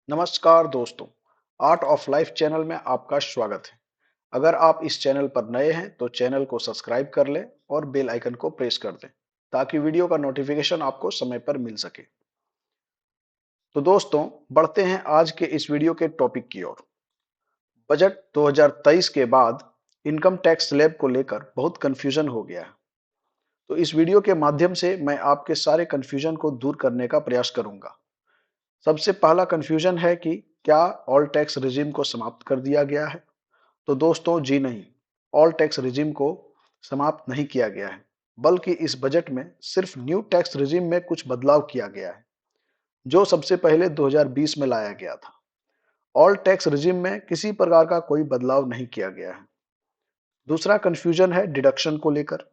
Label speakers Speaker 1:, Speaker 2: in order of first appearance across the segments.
Speaker 1: नमस्कार दोस्तों, art of life channel में आपका स्वागत है। अगर आप इस चैनल पर नए हैं तो चैनल को सब्सक्राइब कर लें और बेल आइकन को प्रेस कर दें ताकि वीडियो का नोटिफिकेशन आपको समय पर मिल सके। तो दोस्तों, बढ़ते हैं आज के इस वीडियो के टॉपिक की ओर। बजट 2023 के बाद इनकम टैक्स स्लैब को लेकर बहुत कंफ्यूजन हो गया है। तो इस वीडियो के माध्यम से मैं आपके सारे कंफ्यूजन को दूर करने का प्रयास करूंगा। सबसे पहला कंफ्यूजन है कि क्या ऑल टैक्स रिजीम को समाप्त कर दिया गया है। तो दोस्तों, जी नहीं, ऑल टैक्स रिजीम को समाप्त नहीं किया गया है, बल्कि इस बजट में सिर्फ न्यू टैक्स रिजीम में कुछ बदलाव किया गया है, जो सबसे पहले 2020 में लाया गया था। ऑल टैक्स रिजीम में किसी प्रकार का कोई बदलाव नहीं किया गया है। दूसरा कंफ्यूजन है डिडक्शन को लेकर।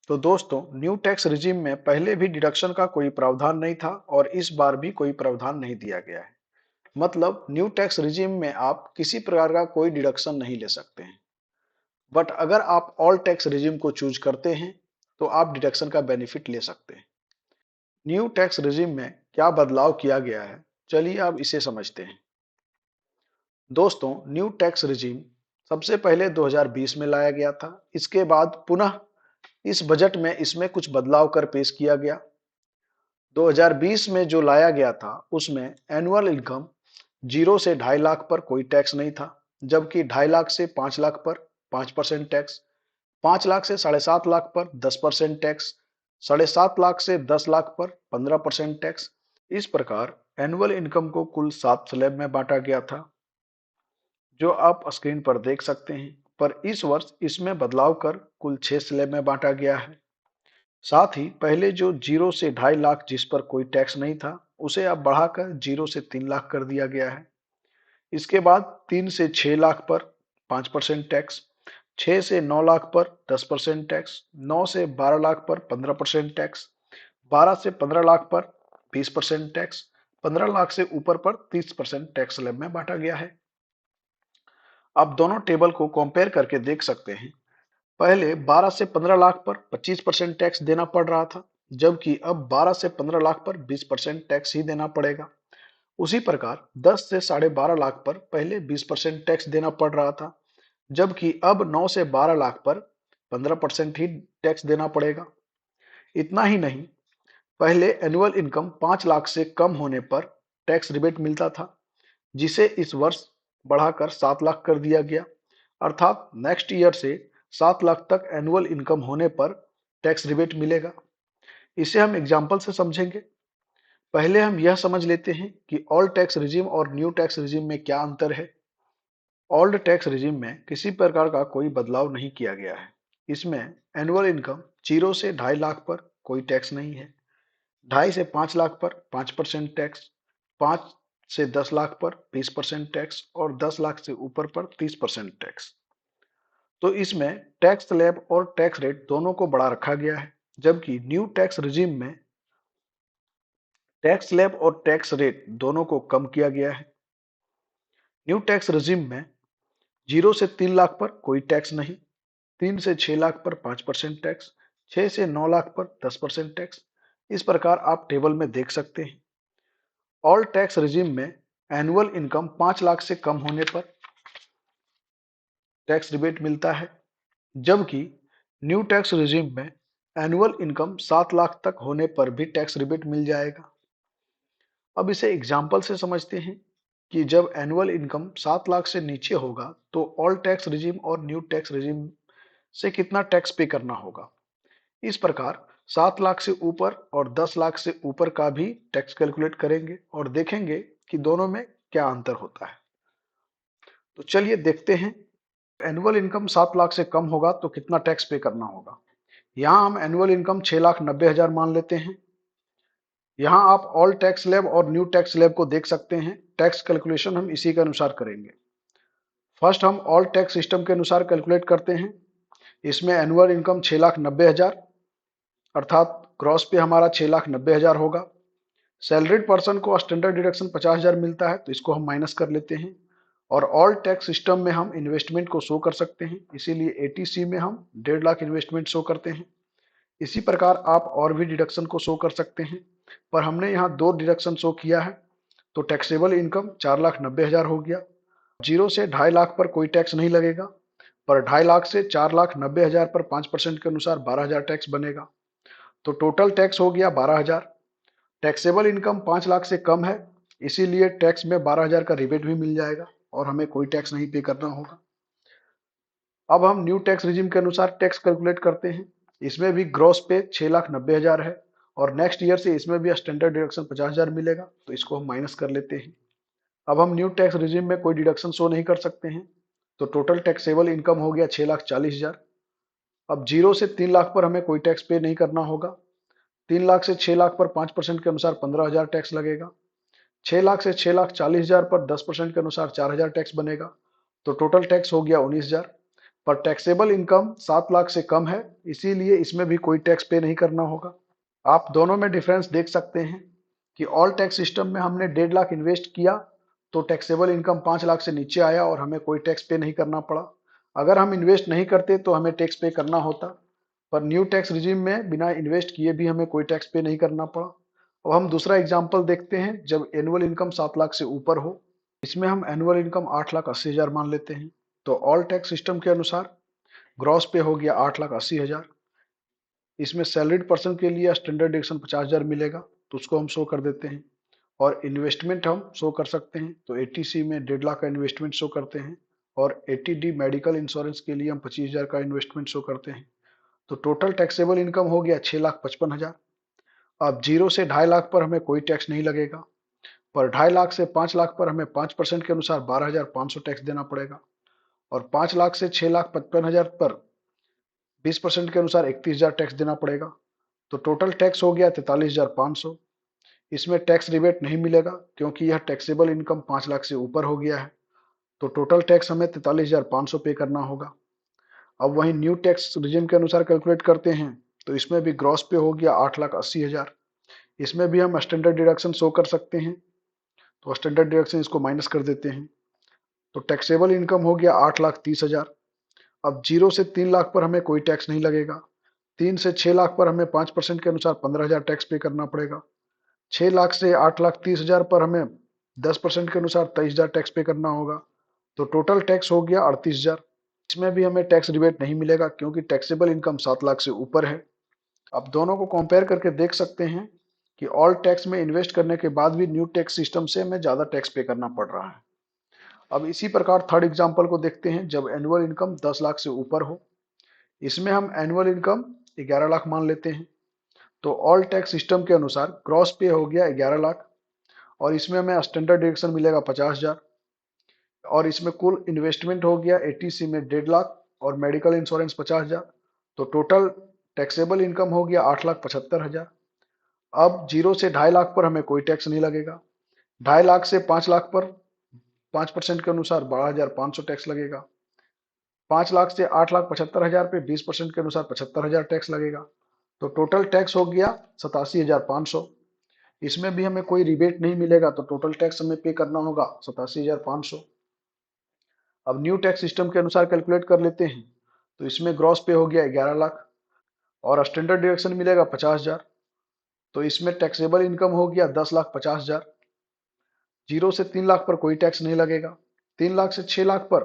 Speaker 1: तो दोस्तों, न्यू टैक्स रिजीम में पहले भी डिडक्शन का कोई प्रावधान नहीं था और इस बार भी कोई प्रावधान नहीं दिया गया है। मतलब न्यू टैक्स रिजीम में आप किसी प्रकार का कोई डिडक्शन नहीं ले सकते हैं। बट अगर आप ऑल टैक्स रिजीम को चूज करते हैं तो आप डिडक्शन का बेनिफिट ले सकते हैं। न्यू टैक्स रिजीम में क्या बदलाव किया गया है, चलिए अब इसे समझते हैं। दोस्तों, न्यू टैक्स रिजीम सबसे पहले 2020 में लाया गया था। इसके बाद पुनः इस बजट में इसमें कुछ बदलाव कर पेश किया गया। 2020 में जो लाया गया था उसमें एनुअल इनकम 0 से 2.5 लाख पर कोई टैक्स नहीं था, जबकि 2.5 लाख से 5 लाख पर 5% टैक्स, 5 लाख से 7.5 लाख पर 10% टैक्स, 7.5 लाख से 10 लाख पर 15% टैक्स। इस प्रकार एनुअल इनकम को कुल 7 स्लैब में बांटा गया था, जो आप स्क्रीन पर देख सकते हैं। पर इस वर्ष इसमें बदलाव कर कुल 6 स्लैब में बांटा गया है। साथ ही पहले जो 0 से 2.5 लाख जिस पर कोई टैक्स नहीं था, उसे अब बढ़ाकर 0 से 3 लाख कर दिया गया है। इसके बाद 3 से 6 लाख पर 5% टैक्स, 6 से 9 लाख पर 10% टैक्स, 9 से 12 लाख पर 15% टैक्स, 12 से 15 लाख पर 20% टैक्स, 15 लाख से ऊपर पर 30% टैक्स स्लैब में बांटा गया है। आप दोनों टेबल को कंपेयर करके देख सकते हैं। पहले 12 से 15 लाख पर 25% टैक्स देना पड़ रहा था, जबकि अब 12 से 15 लाख पर 20% टैक्स ही देना पड़ेगा। उसी प्रकार 10 से 12.5 लाख पर पहले 20% टैक्स देना पड़ रहा था, जबकि अब 9 से 12 लाख पर 15% ही टैक्स देना पड़ेगा। इतना ही नहीं, पहले एनुअल इनकम 5 लाख से कम होने पर टैक्स रिबेट मिलता था, जिसे इस वर्ष बढ़ाकर 7 लाख कर दिया गया। अर्थात नेक्स्ट ईयर से 7 लाख तक एनुअल इनकम होने पर टैक्स रिबेट मिलेगा। इसे हम एग्जाम्पल से समझेंगे। पहले हम यह समझ लेते हैं कि ओल्ड टैक्स रिजीम और न्यू टैक्स रिजीम में क्या अंतर है। ओल्ड टैक्स रिजीम में किसी प्रकार का कोई बदलाव नहीं किया गया है। इसमें एनुअल इनकम 0 से 2.5 लाख पर कोई टैक्स नहीं है, 2.5 से 5 लाख पर 5% टैक्स, 5 से 10 लाख पर 20% टैक्स और 10 लाख से ऊपर पर 30% टैक्स। तो इसमें टैक्स स्लैब और टैक्स रेट दोनों को बढ़ा रखा गया है, जबकि न्यू टैक्स रिजीम में टैक्स स्लैब और टैक्स रेट दोनों को कम किया गया है। न्यू टैक्स रिजीम में 0 से 3 लाख पर कोई टैक्स नहीं, 3 से 6 लाख पर 5% टैक्स, 6 से 9 लाख पर 10% टैक्स। इस प्रकार आप टेबल में देख सकते हैं। ऑल टैक्स रिजीम में एनुअल इनकम 5 लाख से कम होने पर टैक्स रिबेट मिलता है, जबकि न्यू टैक्स रिजीम में एनुअल इनकम 7 लाख तक होने पर भी टैक्स रिबेट मिल जाएगा। अब इसे एग्जाम्पल से समझते हैं कि जब एनुअल इनकम 7 लाख से नीचे होगा तो ऑल टैक्स रिजीम और न्यू टैक्स रिजीम से कितना टैक्स पे करना होगा। इस प्रकार 7 लाख से ऊपर और 10 लाख से ऊपर का भी टैक्स कैलकुलेट करेंगे और देखेंगे कि दोनों में क्या अंतर होता है। तो चलिए देखते हैं। एनुअल इनकम 7 लाख से कम होगा तो कितना टैक्स पे करना होगा। यहाँ हम एनुअल इनकम 6,90,000 मान लेते हैं। यहाँ आप ऑल टैक्स स्लैब और न्यू टैक्स स्लैब को देख सकते हैं। टैक्स कैलकुलेशन हम इसी के अनुसार करेंगे। फर्स्ट हम ऑल टैक्स सिस्टम के अनुसार कैलकुलेट करते हैं। इसमें एनुअल इनकम 6,90,000 अर्थात क्रॉस पे हमारा 6,90,000 होगा। सैलरीड पर्सन को स्टैंडर्ड डिडक्शन 50,000 मिलता है, तो इसको हम माइनस कर लेते हैं। और ऑल टैक्स सिस्टम में हम इन्वेस्टमेंट को शो कर सकते हैं, इसीलिए एटीसी में हम 1.5 लाख इन्वेस्टमेंट शो करते हैं। इसी प्रकार आप और भी डिडक्शन को शो कर सकते हैं, पर हमने यहाँ 2 डिडक्शन शो किया है। तो टैक्सेबल इनकम 4,90,000 हो गया। 0 से 2.5 लाख पर कोई टैक्स नहीं लगेगा, पर 2.5 लाख से 4,90,000 पर 5% के अनुसार 12,000 टैक्स बनेगा। तो टोटल टैक्स हो गया 12,000। टैक्सेबल इनकम 5 लाख से कम है, इसीलिए टैक्स में 12,000 का रिबेट भी मिल जाएगा और हमें कोई टैक्स नहीं पे करना होगा। अब हम न्यू टैक्स रिजिम के अनुसार टैक्स कैलकुलेट करते हैं। इसमें भी ग्रॉस पे 6,90,000 है और नेक्स्ट ईयर से इसमें भी स्टैंडर्ड डिडक्शन 50,000 मिलेगा, तो इसको हम माइनस कर लेते हैं। अब हम न्यू टैक्स रिजिम में कोई डिडक्शन शो नहीं कर सकते हैं, तो टोटल टैक्सेबल इनकम हो गया 6,40,000। अब 0 से 3 लाख पर हमें कोई टैक्स पे नहीं करना होगा। 3 लाख से 6 लाख पर 5% के अनुसार 15,000 टैक्स लगेगा। 6 लाख से 6,40,000 पर 10% के अनुसार 4,000 टैक्स बनेगा, तो टोटल टैक्स हो गया 19,000। पर टैक्सेबल इनकम 7 लाख से कम है, इसीलिए इसमें भी कोई टैक्स पे नहीं करना होगा। आप दोनों में डिफरेंस देख सकते हैं कि ऑल टैक्स सिस्टम में हमने 1.5 लाख इन्वेस्ट किया तो टैक्सेबल इनकम 5 लाख से नीचे आया और हमें कोई टैक्स पे नहीं करना पड़ा। अगर हम इन्वेस्ट नहीं करते तो हमें टैक्स पे करना होता, पर न्यू टैक्स रिजीम में बिना इन्वेस्ट किए भी हमें कोई टैक्स पे नहीं करना पड़ा। अब हम दूसरा एग्जाम्पल देखते हैं जब एनुअल इनकम 7 लाख से ऊपर हो। इसमें हम एनुअल इनकम 8,80,000 मान लेते हैं। तो ऑल टैक्स सिस्टम के अनुसार ग्रॉस पे हो गया 8,80,000। इसमें सैलरीड पर्सन के लिए स्टैंडर्ड डिडक्शन 50,000 मिलेगा, तो उसको हम शो कर देते हैं। और इन्वेस्टमेंट हम शो कर सकते हैं, तो 80C में 1.5 लाख का इन्वेस्टमेंट शो करते हैं और 80D मेडिकल इंश्योरेंस के लिए हम 25,000 का इन्वेस्टमेंट शो करते हैं। तो टोटल टैक्सेबल इनकम हो गया 6,55,000। अब 0 से 2.5 लाख पर हमें कोई टैक्स नहीं लगेगा, पर 2.5 लाख से 5 लाख पर हमें 5% के अनुसार 12,500 टैक्स देना पड़ेगा। और 5 लाख से 6,55,000 पर 20% के अनुसार 31,000 टैक्स देना पड़ेगा। तो टोटल टैक्स हो गया 43,500। इसमें टैक्स रिबेट नहीं मिलेगा क्योंकि यह टैक्सेबल इनकम 5 लाख से ऊपर हो गया है। तो टोटल टैक्स हमें 43,500 पे करना होगा। अब वहीं न्यू टैक्स रिजिम के अनुसार कैलकुलेट करते हैं, तो इसमें भी ग्रॉस पे हो गया 8,80,000। इसमें भी हम स्टैंडर्ड डिडक्शन शो कर सकते हैं, तो स्टैंडर्ड डिडक्शन इसको माइनस कर देते हैं। तो टैक्सेबल इनकम हो गया 8,30,000। अब 0 से 3 लाख पर हमें कोई टैक्स नहीं लगेगा। 3 से 6 लाख पर हमें 5% के अनुसार 15,000 टैक्स पे करना पड़ेगा। 6 लाख से 8,30,000 पर हमें 10% के अनुसार 23,000 टैक्स पे करना होगा। तो टोटल टैक्स हो गया 38,000। इसमें भी हमें टैक्स रिबेट नहीं मिलेगा क्योंकि टैक्सेबल इनकम 7 लाख से ऊपर है। अब दोनों को कंपेयर करके देख सकते हैं कि ऑल टैक्स में इन्वेस्ट करने के बाद भी न्यू टैक्स सिस्टम से हमें ज़्यादा टैक्स पे करना पड़ रहा है। अब इसी प्रकार थर्ड एग्जाम्पल को देखते हैं जब एनुअल इनकम 10 लाख से ऊपर हो। इसमें हम एनुअल इनकम 11 लाख मान लेते हैं। तो ऑल टैक्स सिस्टम के अनुसार ग्रॉस पे हो गया 11 लाख और इसमें हमें स्टैंडर्ड डिडक्शन मिलेगा 50,000 और इसमें कुल इन्वेस्टमेंट हो गया 80C में 1.5 लाख और मेडिकल इंश्योरेंस 50,000। तो टोटल टैक्सेबल इनकम हो गया 8,75,000। अब 0 से 2.5 लाख पर हमें कोई टैक्स नहीं लगेगा। 2.5 लाख से 5 लाख पर 5% के अनुसार 12,500 टैक्स लगेगा। 5 लाख से 8,75,000 पे 20% के अनुसार 75,000 टैक्स लगेगा। तो टोटल टैक्स हो गया 87,500। इसमें भी हमें कोई रिबेट नहीं मिलेगा, तो टोटल टैक्स हमें पे करना होगा 87,500। अब न्यू टैक्स सिस्टम के अनुसार कैलकुलेट कर लेते हैं, तो इसमें ग्रॉस पे हो गया 11 लाख और स्टैंडर्ड डिडक्शन मिलेगा 50,000। तो इसमें टैक्सेबल इनकम हो गया 10,50,000। 0 से 3 लाख पर कोई टैक्स नहीं लगेगा। 3 लाख से 6 लाख पर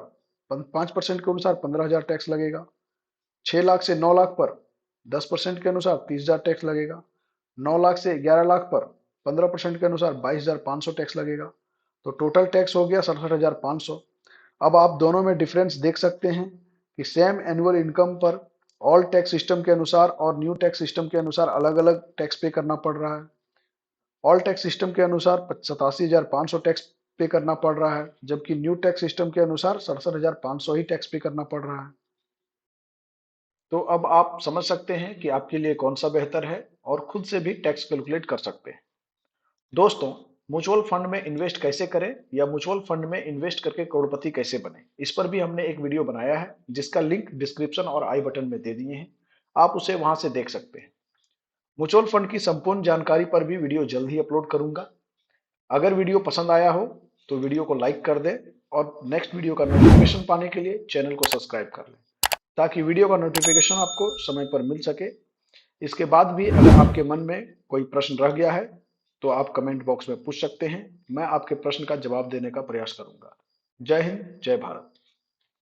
Speaker 1: 5% के अनुसार 15,000 टैक्स लगेगा। 6 लाख से 9 लाख पर 10% के अनुसार 30,000 टैक्स लगेगा। 9 लाख से 11 लाख पर 15% के अनुसार 22,500 टैक्स लगेगा। तो टोटल टैक्स हो गया 67,500। अब आप दोनों में डिफरेंस देख सकते हैं कि सेम एनुअल इनकम पर ऑल टैक्स सिस्टम के अनुसार और न्यू टैक्स सिस्टम के अनुसार अलग अलग टैक्स पे करना पड़ रहा है। ऑल टैक्स सिस्टम के अनुसार 87,500 टैक्स पे करना पड़ रहा है, जबकि न्यू टैक्स सिस्टम के अनुसार 67,500 ही टैक्स पे करना पड़ रहा है। तो अब आप समझ सकते हैं कि आपके लिए कौन सा बेहतर है और खुद से भी टैक्स कैलकुलेट कर सकते हैं। दोस्तों, म्यूचुअल फंड में इन्वेस्ट कैसे करें या म्यूचुअल फंड में इन्वेस्ट करके करोड़पति कैसे बने, इस पर भी हमने एक वीडियो बनाया है जिसका लिंक डिस्क्रिप्शन और आई बटन में दे दिए हैं। आप उसे वहां से देख सकते हैं। म्यूचुअल फंड की संपूर्ण जानकारी पर भी वीडियो जल्द ही अपलोड करूंगा। अगर वीडियो पसंद आया हो तो वीडियो को लाइक कर दें और नेक्स्ट वीडियो का नोटिफिकेशन पाने के लिए चैनल को सब्सक्राइब कर लें ताकि वीडियो का नोटिफिकेशन आपको समय पर मिल सके। इसके बाद भी अगर आपके मन में कोई प्रश्न रह गया है तो आप कमेंट बॉक्स में पूछ सकते हैं। मैं आपके प्रश्न का जवाब देने का प्रयास करूंगा। जय हिंद, जय भारत।